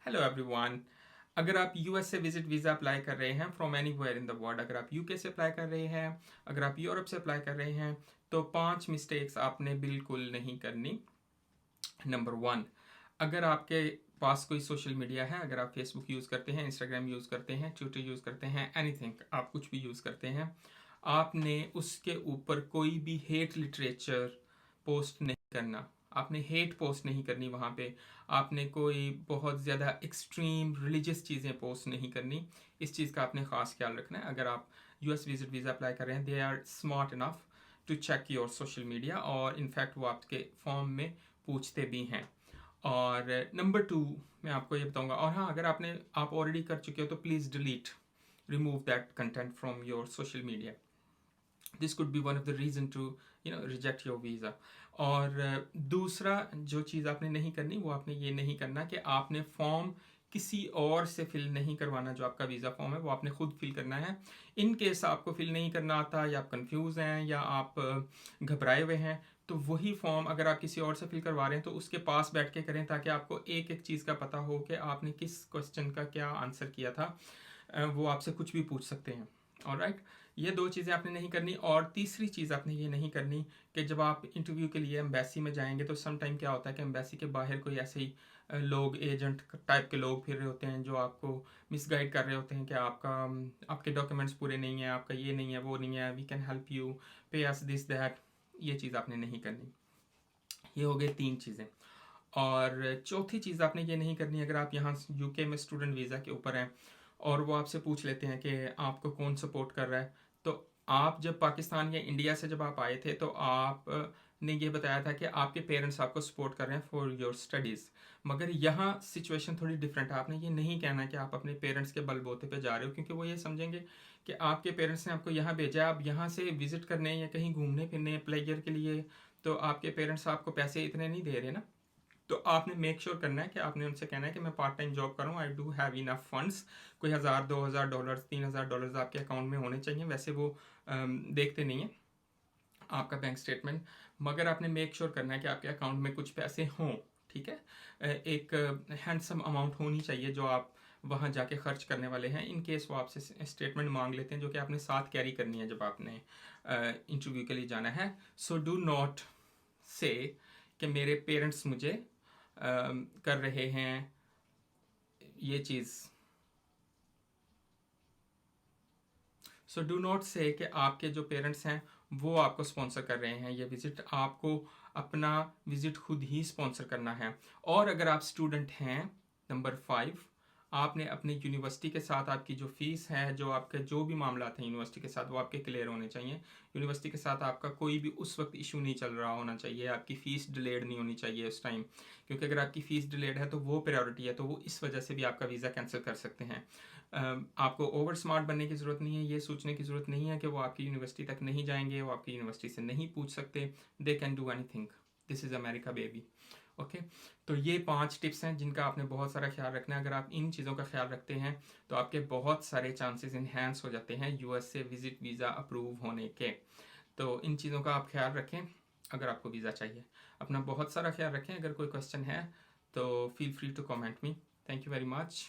Hello everyone. अगर आप US से विजिट वीज़ा अप्लाई कर रहे हैं from anywhere in the world, अगर आप यूके से अप्लाई कर रहे हैं, अगर आप यूरोप से अप्लाई कर रहे हैं, तो 5 मिस्टेक्स आपने बिल्कुल नहीं करनी। नंबर 1, अगर आपके पास कोई सोशल मीडिया है, अगर आप फेसबुक यूज़ करते हैं, इंस्टाग्राम यूज़ करते हैं, ट्विटर यूज़ करते हैं, एनीथिंग, आप कुछ भी यूज़ करते हैं, आपने उसके ऊपर कोई भी हेट लिटरेचर पोस्ट नहीं करना। आपने हेट पोस्ट नहीं करनी वहाँ पे। आपने कोई बहुत ज़्यादा एक्सट्रीम रिलीजियस चीज़ें पोस्ट नहीं करनी। इस चीज़ का आपने ख़ास ख्याल रखना है। अगर आप यूएस विजिट वीज़ा अप्लाई कर रहे हैं, they are smart enough to check your social media, और इनफैक्ट वो आपके फॉर्म में पूछते भी हैं। और नंबर 2, मैं आपको ये बताऊंगा, और हाँ, अगर आप ऑलरेडी कर चुके हो तो please delete, remove that content from your social media. This could be one of the reason to reject your visa. और दूसरा जो चीज़ आपने नहीं करनी, वो आपने ये नहीं करना कि आपने फॉर्म किसी और से फिल नहीं करवाना। जो आपका वीज़ा फॉर्म है वो आपने खुद फिल करना है। इन केस आपको फिल नहीं करना आता, या आप कंफ्यूज हैं, या आप घबराए हुए हैं, तो वही फॉर्म अगर आप किसी और से फिल करवा रहे हैं तो उसके पास बैठ के करें, ताकि आपको एक एक चीज़ का पता हो कि आपने किस क्वेश्चन का क्या आंसर किया था। वो आपसे कुछ भी पूछ सकते हैं। ऑलराइट, ये 2 चीज़ें आपने नहीं करनी। और तीसरी चीज़ आपने ये नहीं करनी कि जब आप इंटरव्यू के लिए एम्बेसी में जाएंगे, तो सम टाइम क्या होता है कि एम्बेसी के बाहर कोई ऐसे ही लोग, एजेंट टाइप के लोग फिर रहे होते हैं, जो आपको मिसगाइड कर रहे होते हैं कि आपके डॉक्यूमेंट्स पूरे नहीं है, आपका ये नहीं है, वो नहीं है, वी कैन हेल्प यू, पे अस दिस दैट। ये चीज़ आपने नहीं करनी। ये हो गए 3 चीज़ें। और चौथी चीज़ आपने ये नहीं करनी, अगर आप यहाँ यूके में स्टूडेंट वीज़ा के ऊपर हैं और वो आपसे पूछ लेते हैं कि आपको कौन सपोर्ट कर रहा है, तो आप जब पाकिस्तान या इंडिया से जब आप आए थे, तो आप ने ये बताया था कि आपके पेरेंट्स आपको सपोर्ट कर रहे हैं फॉर योर स्टडीज़। मगर यहाँ सिचुएशन थोड़ी डिफरेंट है। आपने ये नहीं कहना कि आप अपने पेरेंट्स के बलबूते पे जा रहे हो, क्योंकि वो ये समझेंगे कि आपके पेरेंट्स ने आपको यहाँ भेजा है, आप यहाँ से विजिट करने या कहीं घूमने फिरने प्लेजर के लिए, तो आपके पेरेंट्स आपको पैसे इतने नहीं दे रहे ना। तो आपने मेक श्योर करना है कि आपने उनसे कहना है कि मैं पार्ट टाइम जॉब करूँ, I do have enough funds. कोई 1000, 2000 डॉलर, 3000 डॉलर आपके अकाउंट में होने चाहिए। वैसे वो देखते नहीं है आपका बैंक स्टेटमेंट, मगर आपने मेक श्योर करना है कि आपके अकाउंट में कुछ पैसे हों। ठीक है, एक हैंडसम अमाउंट होनी चाहिए जो आप वहाँ जाके खर्च करने वाले हैं। इन केस वो आपसे स्टेटमेंट मांग लेते हैं, जो कि आपने साथ कैरी करनी है जब आपने इंटरव्यू के लिए जाना है। सो डू नॉट से कि मेरे पेरेंट्स मुझे कर रहे हैं ये चीज़। सो डू नॉट से कि आपके जो पेरेंट्स हैं वो आपको स्पॉन्सर कर रहे हैं ये विज़िट। आपको अपना विज़िट खुद ही स्पॉन्सर करना है। और अगर आप स्टूडेंट हैं, नंबर 5, आपने अपनी यूनिवर्सिटी के साथ आपकी जो फीस है, जो आपके जो भी मामला हैं यूनिवर्सिटी के साथ, वो आपके क्लियर होने चाहिए। यूनिवर्सिटी के साथ आपका कोई भी उस वक्त इशू नहीं चल रहा होना चाहिए। आपकी फ़ीस डिलेड नहीं होनी चाहिए उस टाइम, क्योंकि अगर आपकी फ़ीस डिलेड है तो वो प्रायोरिटी है, तो वो इस वजह से भी आपका वीज़ा कैंसिल कर सकते हैं। आपको ओवर स्मार्ट बनने की ज़रूरत नहीं है। ये सोचने की ज़रूरत नहीं है कि वो आपकी यूनिवर्सिटी तक नहीं जाएंगे, वो आपकी यूनिवर्सिटी से नहीं पूछ सकते। They can do any thing, this is America baby. Okay, तो ये 5 टिप्स हैं जिनका आपने बहुत सारा ख्याल रखना है। अगर आप इन चीज़ों का ख्याल रखते हैं तो आपके बहुत सारे चांसेस इन्हेंस हो जाते हैं यूएस से विजिट वीज़ा अप्रूव होने के। तो इन चीज़ों का आप ख्याल रखें अगर आपको वीज़ा चाहिए। अपना बहुत सारा ख्याल रखें। अगर कोई क्वेश्चन है तो feel free to comment me. Thank you very much.